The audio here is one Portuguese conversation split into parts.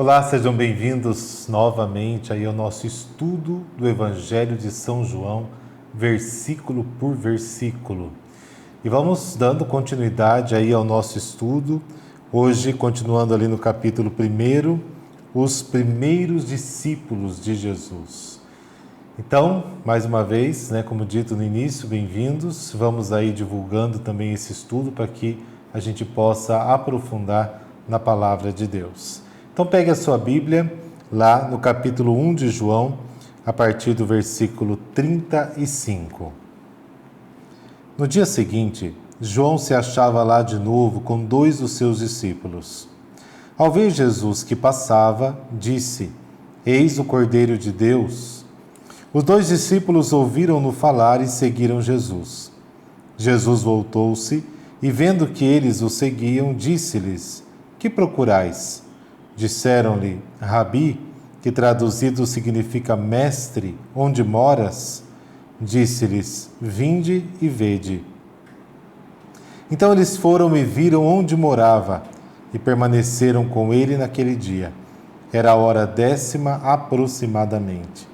Olá, sejam bem-vindos novamente aí ao nosso estudo do Evangelho de São João, versículo por versículo. E vamos dando continuidade aí ao nosso estudo, hoje continuando ali no capítulo 1, os primeiros discípulos de Jesus. Então, mais uma vez, como dito no início, bem-vindos, vamos aí divulgando também esse estudo para que a gente possa aprofundar na Palavra de Deus. Então pegue a sua Bíblia, lá no capítulo 1 de João, a partir do versículo 35. No dia seguinte, João se achava lá de novo com 2 dos seus discípulos. Ao ver Jesus que passava, disse: Eis o Cordeiro de Deus. Os 2 discípulos ouviram-no falar e seguiram Jesus. Jesus voltou-se e, vendo que eles o seguiam, disse-lhes: Que procurais? Disseram-lhe: Rabi, que traduzido significa mestre, onde moras? Disse-lhes: Vinde e vede. Então eles foram e viram onde morava e permaneceram com ele naquele dia. Era a hora 10ª aproximadamente.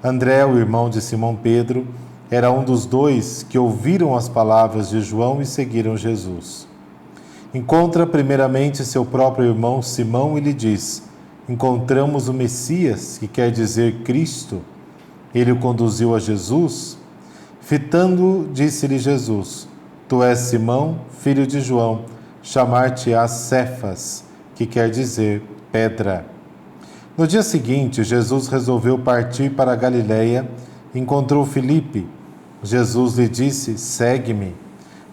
André, o irmão de Simão Pedro, era um dos 2 que ouviram as palavras de João e seguiram Jesus. Encontra primeiramente seu próprio irmão Simão e lhe diz: Encontramos o Messias, que quer dizer Cristo. Ele o conduziu a Jesus. Fitando-o, disse-lhe Jesus: Tu és Simão, filho de João, chamar-te-ás Cefas, que quer dizer pedra. No dia seguinte, Jesus resolveu partir para a Galiléia e encontrou Filipe. Jesus lhe disse: Segue-me.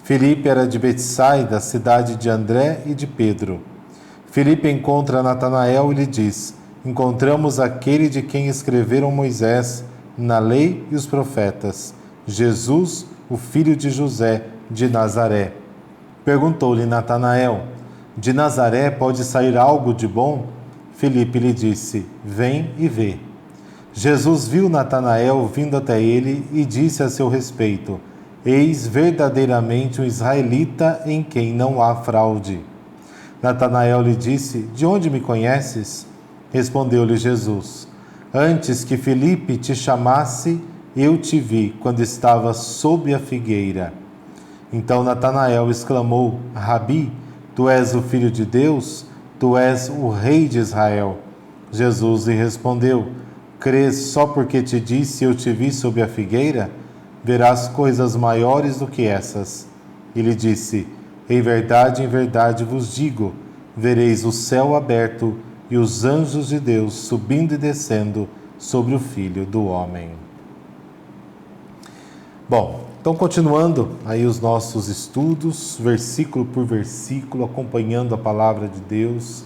Filipe era de Betsaida, cidade de André e de Pedro. Filipe encontra Natanael e lhe diz: Encontramos aquele de quem escreveram Moisés na lei e os profetas, Jesus, o filho de José, de Nazaré. Perguntou-lhe Natanael: De Nazaré pode sair algo de bom? Filipe lhe disse: Vem e vê. Jesus viu Natanael vindo até ele e disse a seu respeito: Eis verdadeiramente um israelita em quem não há fraude. Natanael lhe disse: De onde me conheces? Respondeu-lhe Jesus: Antes que Filipe te chamasse, eu te vi quando estava sob a figueira. Então Natanael exclamou: Rabi, tu és o Filho de Deus? Tu és o Rei de Israel. Jesus lhe respondeu: Crês só porque te disse eu te vi sob a figueira? Verás coisas maiores do que essas. E lhe disse: em verdade vos digo, vereis o céu aberto e os anjos de Deus subindo e descendo sobre o Filho do Homem. Bom, então continuando aí os nossos estudos, versículo por versículo, acompanhando a Palavra de Deus,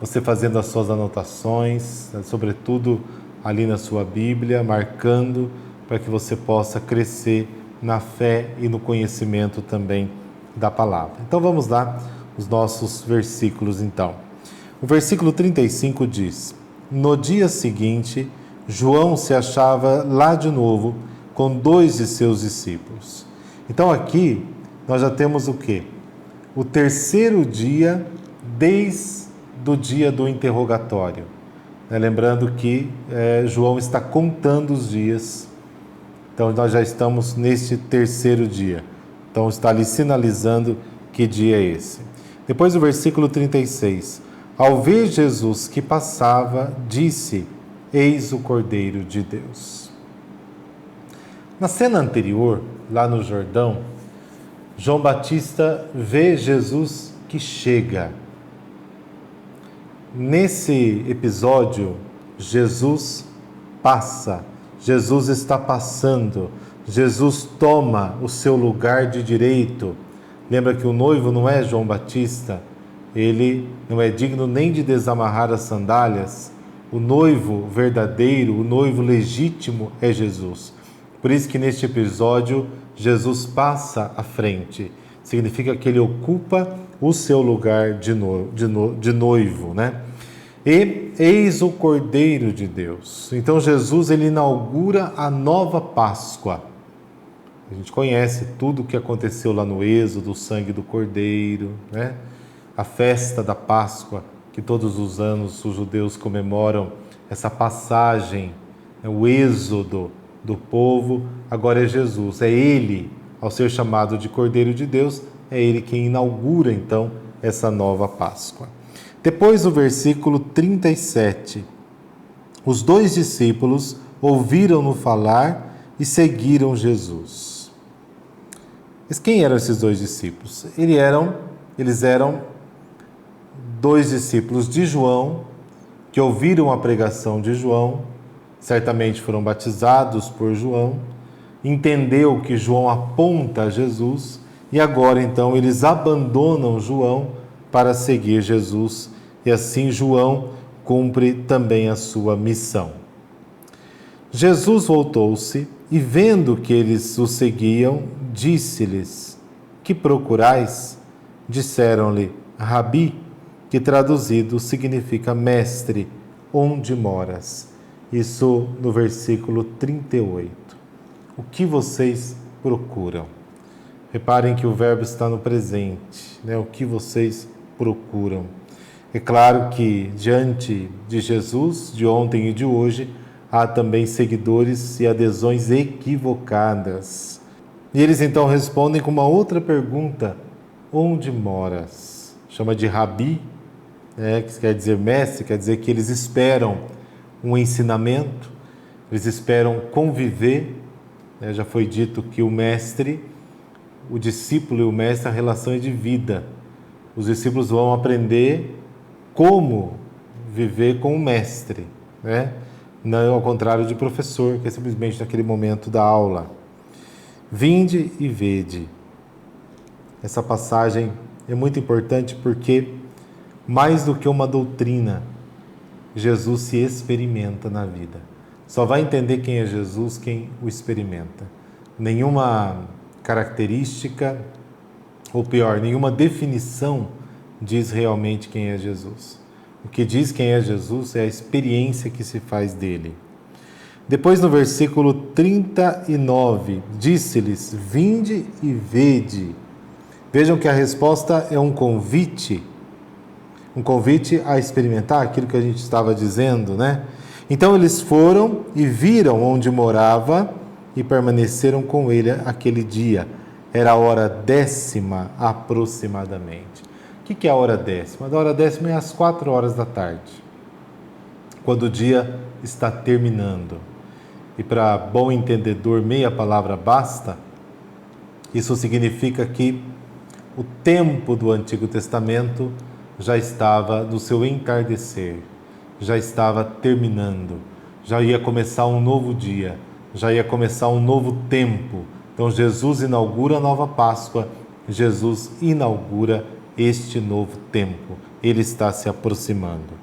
você fazendo as suas anotações, sobretudo ali na sua Bíblia, marcando para que você possa crescer na fé e no conhecimento também da palavra. Então vamos lá, os nossos versículos então. O versículo 35 diz: No dia seguinte, João se achava lá de novo com 2 de seus discípulos. Então aqui nós já temos o quê? O terceiro dia desde o dia do interrogatório. Lembrando que João está contando os dias. Então, nós já estamos neste terceiro dia. Então, está ali sinalizando que dia é esse. Depois, o versículo 36. Ao ver Jesus que passava, disse: Eis o Cordeiro de Deus. Na cena anterior, lá no Jordão, João Batista vê Jesus que chega. Nesse episódio, Jesus passa. Jesus está passando, Jesus toma o seu lugar de direito. Lembra que o noivo não é João Batista, ele não é digno nem de desamarrar as sandálias. O noivo verdadeiro, o noivo legítimo é Jesus. Por isso que neste episódio, Jesus passa à frente. Significa que ele ocupa o seu lugar de noivo, E eis o Cordeiro de Deus. Então Jesus ele inaugura a nova Páscoa. A gente conhece tudo o que aconteceu lá no Êxodo, o sangue do Cordeiro, A festa da Páscoa que todos os anos os judeus comemoram essa passagem, né, o êxodo do povo, agora é Jesus. É Ele, ao ser chamado de Cordeiro de Deus, é Ele quem inaugura então essa nova Páscoa. Depois do versículo 37, os 2 discípulos ouviram-no falar e seguiram Jesus. Mas quem eram esses 2 discípulos? Eles eram 2 discípulos de João, que ouviram a pregação de João, certamente foram batizados por João, entendeu que João aponta a Jesus e agora então eles abandonam João para seguir Jesus e assim João cumpre também a sua missão. Jesus voltou-se e vendo que eles o seguiam, disse-lhes: que procurais? Disseram-lhe: Rabi, que traduzido significa mestre, onde moras? Isso no versículo 38. O que vocês procuram? Reparem que o verbo está no presente, né? O que vocês procuram? É claro que diante de Jesus, de ontem e de hoje, há também seguidores e adesões equivocadas. E eles então respondem com uma outra pergunta: onde moras? Chama de Rabi, que quer dizer mestre, quer dizer que eles esperam um ensinamento, eles esperam conviver. Já foi dito que o mestre, o discípulo e o mestre, a relação é de vida. Os discípulos vão aprender como viver com o mestre, não ao contrário de professor, que é simplesmente naquele momento da aula. Vinde e vede. Essa passagem é muito importante porque, mais do que uma doutrina, Jesus se experimenta na vida. Só vai entender quem é Jesus quem o experimenta. Nenhuma característica, ou pior, nenhuma definição diz realmente quem é Jesus. O que diz quem é Jesus é a experiência que se faz dele. Depois, no versículo 39, disse-lhes: vinde e vede. Vejam que a resposta é um convite a experimentar aquilo que a gente estava dizendo, Então eles foram e viram onde morava e permaneceram com ele aquele dia. Era a hora 10ª aproximadamente. O que é a hora 10ª? A hora 10ª é às 4h da tarde, quando o dia está terminando. E para bom entendedor, meia palavra basta. Isso significa que o tempo do Antigo Testamento já estava no seu entardecer, já estava terminando, já ia começar um novo dia, já ia começar um novo tempo. Então Jesus inaugura a nova Páscoa, Jesus inaugura este novo tempo, ele está se aproximando.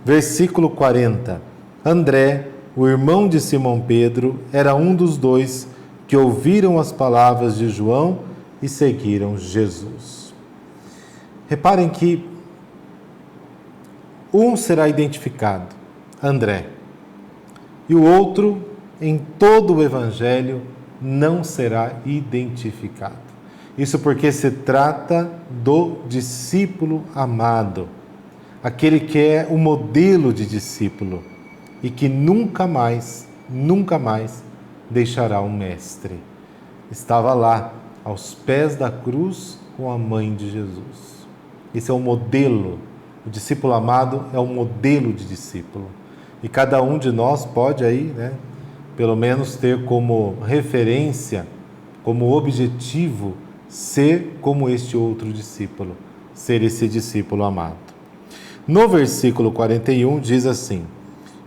Versículo 40. André, o irmão de Simão Pedro, era um dos 2 que ouviram as palavras de João e seguiram Jesus. Reparem que um será identificado, André, e o outro, em todo o Evangelho, não será identificado. Isso porque se trata do discípulo amado, aquele que é o modelo de discípulo e que nunca mais deixará um mestre. Estava lá, aos pés da cruz, com a mãe de Jesus. Esse é o modelo. O discípulo amado é o modelo de discípulo. E cada um de nós pode aí, pelo menos ter como referência, como objetivo, ser como este outro discípulo, ser esse discípulo amado. No versículo 41 diz assim: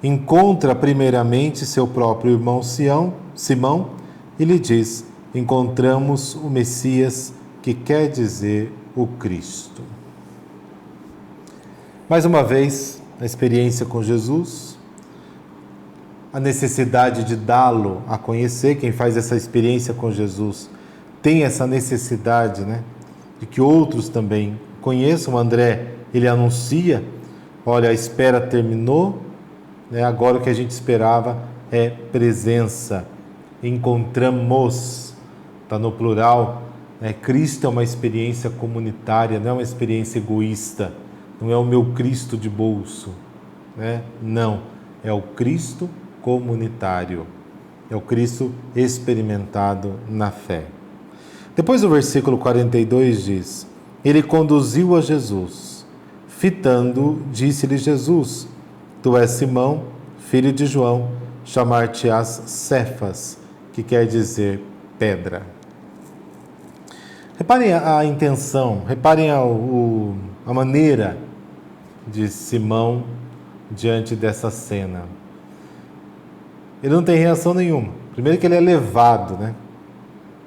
encontra primeiramente seu próprio irmão Simão e lhe diz: encontramos o Messias, que quer dizer o Cristo. Mais uma vez, a experiência com Jesus, a necessidade de dá-lo a conhecer. Quem faz essa experiência com Jesus tem essa necessidade, de que outros também conheçam. André, ele anuncia: olha, a espera terminou, agora o que a gente esperava é presença. Encontramos, está no plural, Cristo é uma experiência comunitária, não é uma experiência egoísta. não é o meu Cristo de bolso, né? Não, é o Cristo comunitário, é o Cristo experimentado na fé. Depois o versículo 42 diz: Ele conduziu a Jesus, fitando, disse-lhe Jesus: Tu és Simão, filho de João, chamar-te-ás Cefas, que quer dizer pedra. Reparem a intenção, reparem a maneira de Simão diante dessa cena. Ele não tem reação nenhuma. Primeiro que ele é levado, né?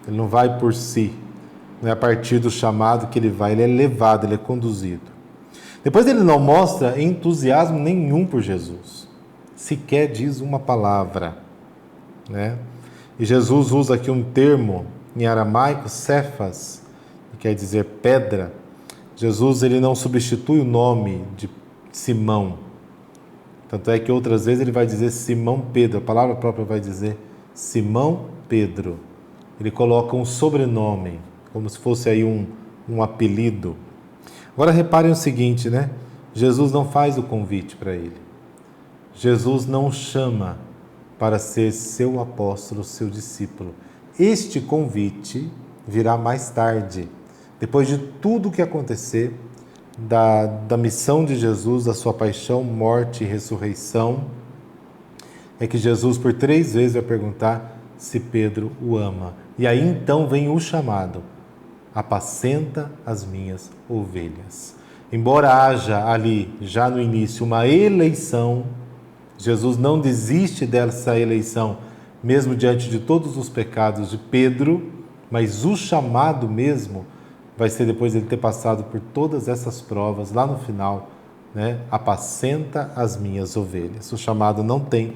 Ele não vai por si. Não é a partir do chamado que ele vai, ele é levado, ele é conduzido. Depois ele não mostra entusiasmo nenhum por Jesus. Sequer diz uma palavra, né? E Jesus usa aqui um termo em aramaico, Cefas, que quer dizer pedra. Jesus ele não substitui o nome de Simão. Tanto é que outras vezes ele vai dizer Simão Pedro. A palavra própria vai dizer Simão Pedro. Ele coloca um sobrenome, como se fosse aí um apelido. Agora reparem o seguinte, né? Jesus não faz o convite para ele. Jesus não o chama para ser seu apóstolo, seu discípulo. Este convite virá mais tarde, depois de tudo o que acontecer, da missão de Jesus, da sua paixão, morte e ressurreição, é que Jesus por 3 vezes vai perguntar se Pedro o ama. E aí então vem o chamado: apacenta as minhas ovelhas. Embora haja ali, já no início, uma eleição, Jesus não desiste dessa eleição, mesmo diante de todos os pecados de Pedro, mas o chamado mesmo vai ser depois de ele ter passado por todas essas provas, lá no final, né? Apacenta as minhas ovelhas. O chamado não tem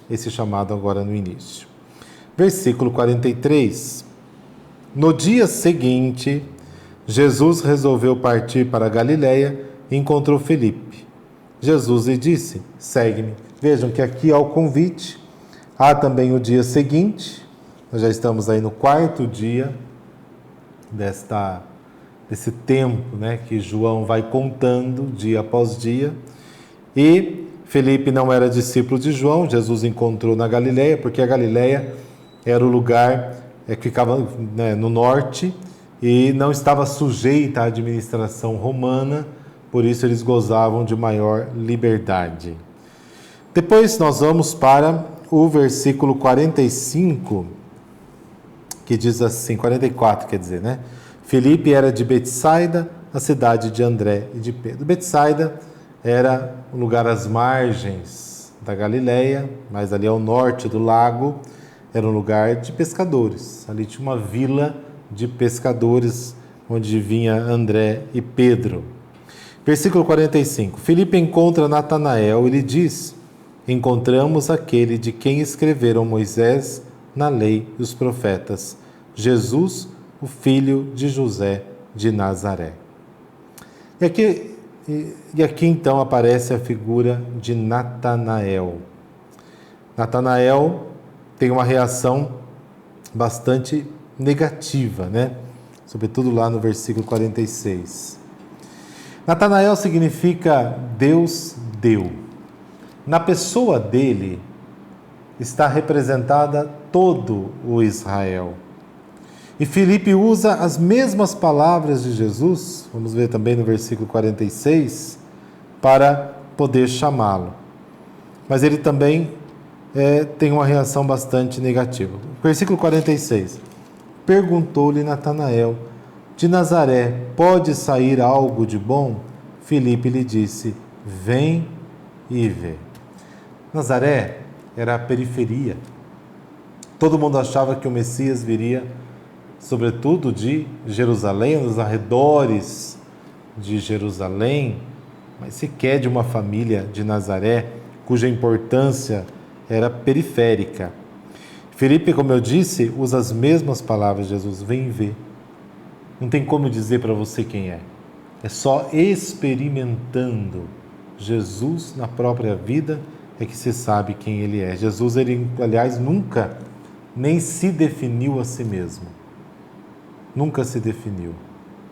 esse chamado agora no início. Versículo 43. No dia seguinte, Jesus resolveu partir para a Galiléia e encontrou Filipe. Jesus lhe disse: segue-me. Vejam que aqui há o convite, há também o dia seguinte. Nós já estamos aí no 4º dia desse tempo, né, que João vai contando dia após dia. E Filipe não era discípulo de João, Jesus encontrou na Galiléia, porque a Galiléia era o lugar que ficava, né, no norte e não estava sujeita à administração romana, por isso eles gozavam de maior liberdade. Depois nós vamos para o versículo 45, que diz assim, 44 quer dizer, né? Filipe era de Betsaida, a cidade de André e de Pedro. Betsaida era um lugar às margens da Galileia, mas ali ao norte do lago, era um lugar de pescadores. Ali tinha uma vila de pescadores, onde vinha André e Pedro. Versículo 45. Filipe encontra Natanael e lhe diz: encontramos aquele de quem escreveram Moisés na lei e os profetas, Jesus, o filho de José de Nazaré. E aqui então aparece a figura de Natanael. Natanael tem uma reação bastante negativa, né? Sobretudo lá no versículo 46. Natanael significa Deus deu. Na pessoa dele está representada todo o Israel. E Filipe usa as mesmas palavras de Jesus, vamos ver também no versículo 46, para poder chamá-lo. Mas ele também tem uma reação bastante negativa. Versículo 46. Perguntou-lhe Natanael: de Nazaré pode sair algo de bom? Filipe lhe disse: vem e vê. Nazaré era a periferia. Todo mundo achava que o Messias viria, sobretudo de Jerusalém, nos arredores de Jerusalém, mas sequer de uma família de Nazaré, cuja importância era periférica. Filipe, como eu disse, usa as mesmas palavras de Jesus: vem ver. Não tem como dizer para você quem é. É só experimentando Jesus na própria vida é que se sabe quem ele é. Jesus, ele, aliás, nunca nem se definiu a si mesmo. Nunca se definiu,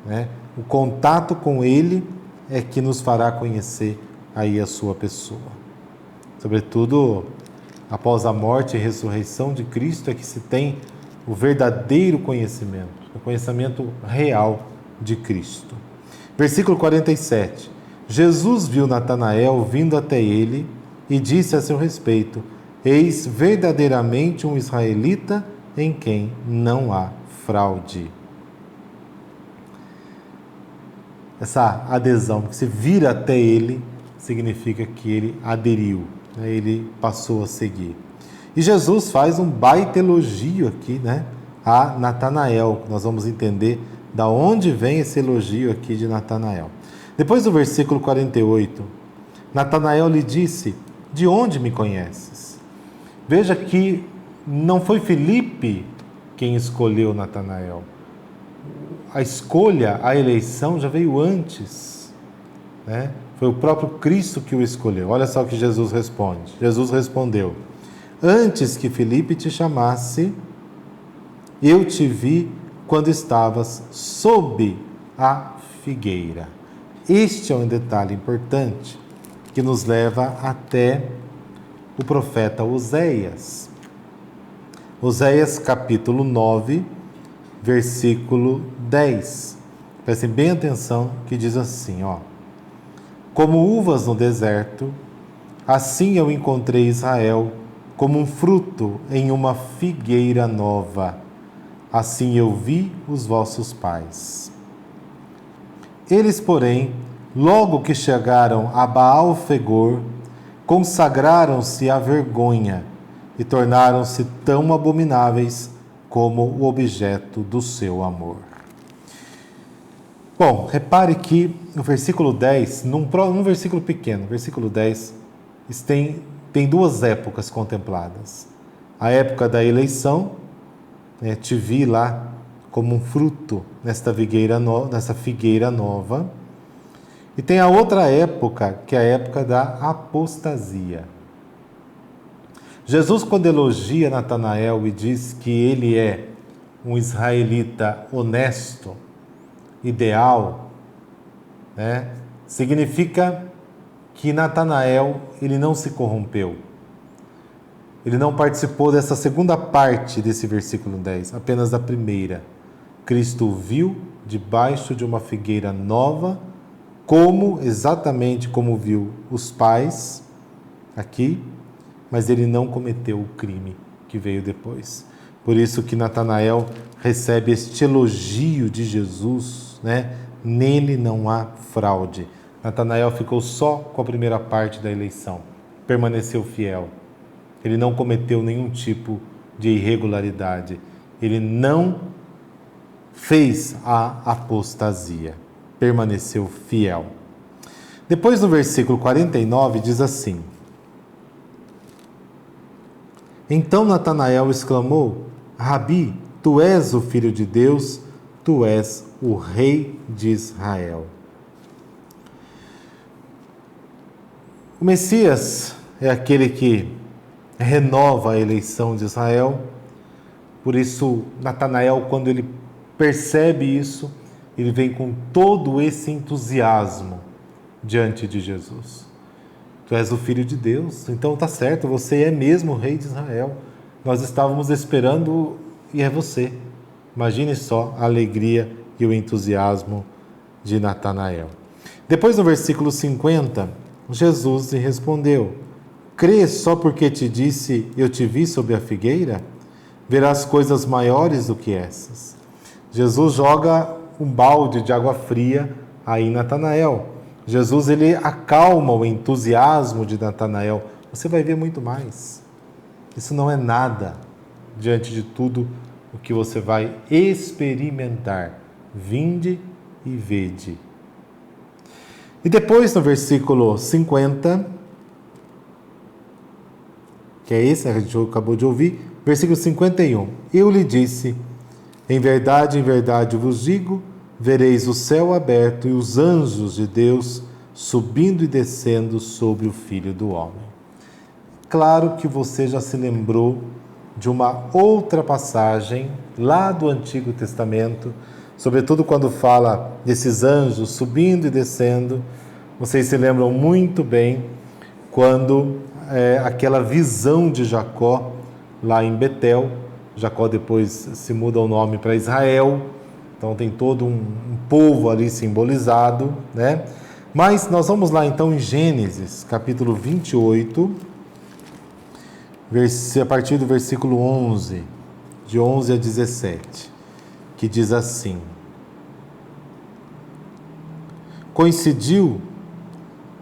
né? O contato com ele é que nos fará conhecer aí a sua pessoa. Sobretudo, após a morte e ressurreição de Cristo, é que se tem o verdadeiro conhecimento, o conhecimento real de Cristo. Versículo 47. Jesus viu Natanael vindo até ele e disse a seu respeito: eis verdadeiramente um israelita em quem não há fraude. Essa adesão, que se vira até ele, significa que ele aderiu, né? Ele passou a seguir. E Jesus faz um baita elogio aqui, né, a Natanael. Nós vamos entender da onde vem esse elogio aqui de Natanael. Depois do versículo 48, Natanael lhe disse: de onde me conheces? Veja que não foi Filipe quem escolheu Natanael. A escolha, a eleição já veio antes, né? Foi o próprio Cristo que o escolheu. Olha só o que Jesus responde. Jesus respondeu: antes que Filipe te chamasse, eu te vi quando estavas sob a figueira. Este é um detalhe importante que nos leva até o profeta Oséias. Oséias capítulo 9, versículo 10. Prestem bem atenção que diz assim, ó: como uvas no deserto, assim eu encontrei Israel, como um fruto em uma figueira nova. Assim eu vi os vossos pais. Eles, porém, logo que chegaram a Baal-Fegor, consagraram-se à vergonha e tornaram-se tão abomináveis como o objeto do seu amor. Bom, repare que no versículo 10, num versículo pequeno, versículo 10, tem duas épocas contempladas. A época da eleição, te vi lá como um fruto nessa figueira nova. E tem a outra época, que é a época da apostasia. Jesus, quando elogia Natanael e diz que ele é um israelita honesto, ideal, né, significa que Natanael, ele não se corrompeu. Ele não participou dessa segunda parte desse versículo 10, apenas da primeira. Cristo o viu debaixo de uma figueira nova, exatamente como viu os pais aqui, mas ele não cometeu o crime que veio depois. Por isso que Natanael recebe este elogio de Jesus, né? Nele não há fraude. Natanael ficou só com a primeira parte da eleição, permaneceu fiel. Ele não cometeu nenhum tipo de irregularidade. Ele não fez a apostasia. Permaneceu fiel. Depois no versículo 49 diz assim: então Natanael exclamou: Rabi, tu és o Filho de Deus, tu és o Rei de Israel. O Messias é aquele que renova a eleição de Israel. Por isso, Natanael, quando ele percebe isso, ele vem com todo esse entusiasmo diante de Jesus. Tu és o Filho de Deus, então tá certo, você é mesmo o Rei de Israel. Nós estávamos esperando e é você. Imagine só a alegria e o entusiasmo de Natanael. Depois no versículo 50, Jesus lhe respondeu: crês só porque te disse, eu te vi sob a figueira? Verás coisas maiores do que essas. Jesus joga um balde de água fria aí em Natanael. Jesus, ele acalma o entusiasmo de Natanael. Você vai ver muito mais. Isso não é nada diante de tudo o que você vai experimentar. Vinde e vede. E depois, no versículo 50, que é esse que a gente acabou de ouvir, versículo 51. Eu lhe disse, em verdade vos digo, vereis o céu aberto e os anjos de Deus subindo e descendo sobre o Filho do Homem. Claro que você já se lembrou de uma outra passagem lá do Antigo Testamento, sobretudo quando fala desses anjos subindo e descendo. Vocês se lembram muito bem quando aquela visão de Jacó lá em Betel. Jacó depois se muda o nome para Israel, então tem todo um povo ali simbolizado, né? Mas nós vamos lá então em Gênesis, capítulo 28, a partir do versículo 11, de 11 a 17, que diz assim: Coincidiu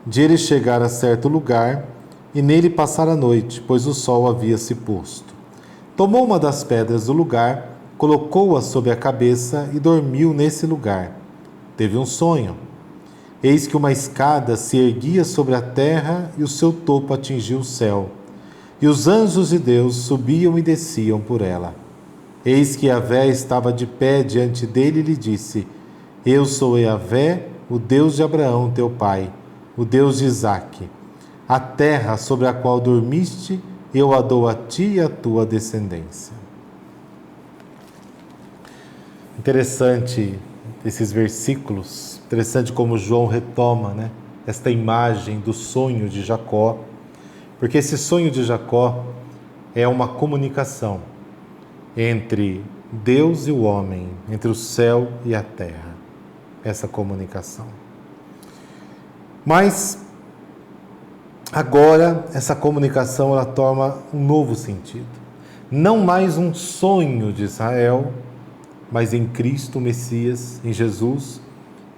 de ele chegar a certo lugar e nele passar a noite, pois o sol havia se posto. Tomou uma das pedras do lugar, colocou-a sobre a cabeça e dormiu nesse lugar. Teve um sonho. Eis que uma escada se erguia sobre a terra e o seu topo atingia o céu. E os anjos de Deus subiam e desciam por ela. Eis que Yahvé estava de pé diante dele e lhe disse: Eu sou Yahvé, o Deus de Abraão, teu pai, o Deus de Isaque. A terra sobre a qual dormiste, eu a dou a ti e a tua descendência. Interessante esses versículos, interessante como João retoma, né, esta imagem do sonho de Jacó, porque esse sonho de Jacó é uma comunicação entre Deus e o homem, entre o céu e a terra, essa comunicação. Mas agora, essa comunicação ela toma um novo sentido. Não mais um sonho de Israel, mas em Cristo, o Messias, em Jesus,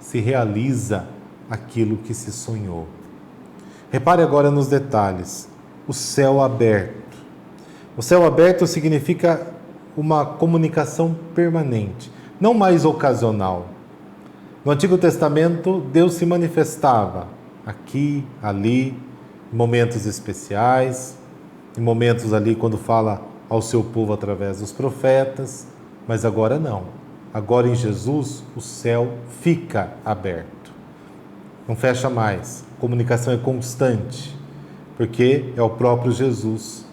se realiza aquilo que se sonhou. Repare agora nos detalhes. O céu aberto. O céu aberto significa uma comunicação permanente, não mais ocasional. No Antigo Testamento, Deus se manifestava aqui, ali, em momentos especiais, em momentos ali quando fala ao seu povo através dos profetas, mas agora não. Agora em Jesus o céu fica aberto, não fecha mais, a comunicação é constante, porque é o próprio Jesus,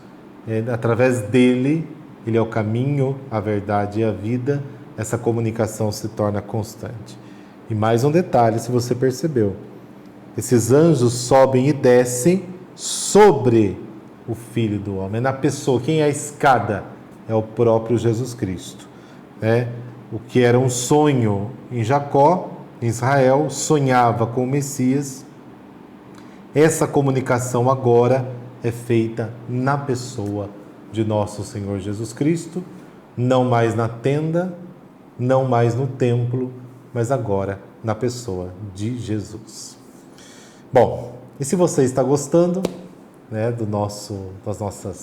através dele, ele é o caminho, a verdade e a vida, essa comunicação se torna constante. E mais um detalhe, se você percebeu, esses anjos sobem e descem sobre o Filho do Homem, na pessoa. Quem é a escada? É o próprio Jesus Cristo. O que era um sonho em Jacó, em Israel, sonhava com o Messias. Essa comunicação agora é feita na pessoa de nosso Senhor Jesus Cristo, não mais na tenda, não mais no templo, mas agora na pessoa de Jesus. Bom, e se você está gostando, dos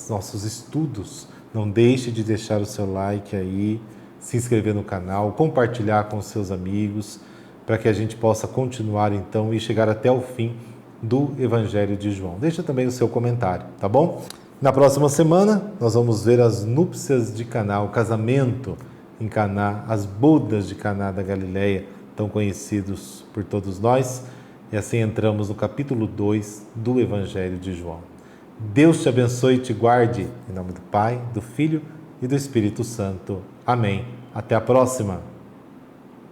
nossos estudos, não deixe de deixar o seu like aí, se inscrever no canal, compartilhar com os seus amigos, para que a gente possa continuar então e chegar até o fim do Evangelho de João. Deixa também o seu comentário, tá bom? Na próxima semana, nós vamos ver as núpcias de Caná, o casamento em Caná, as bodas de Caná da Galileia, tão conhecidos por todos nós. E assim entramos no capítulo 2 do Evangelho de João. Deus te abençoe e te guarde, em nome do Pai, do Filho e do Espírito Santo. Amém. Até a próxima.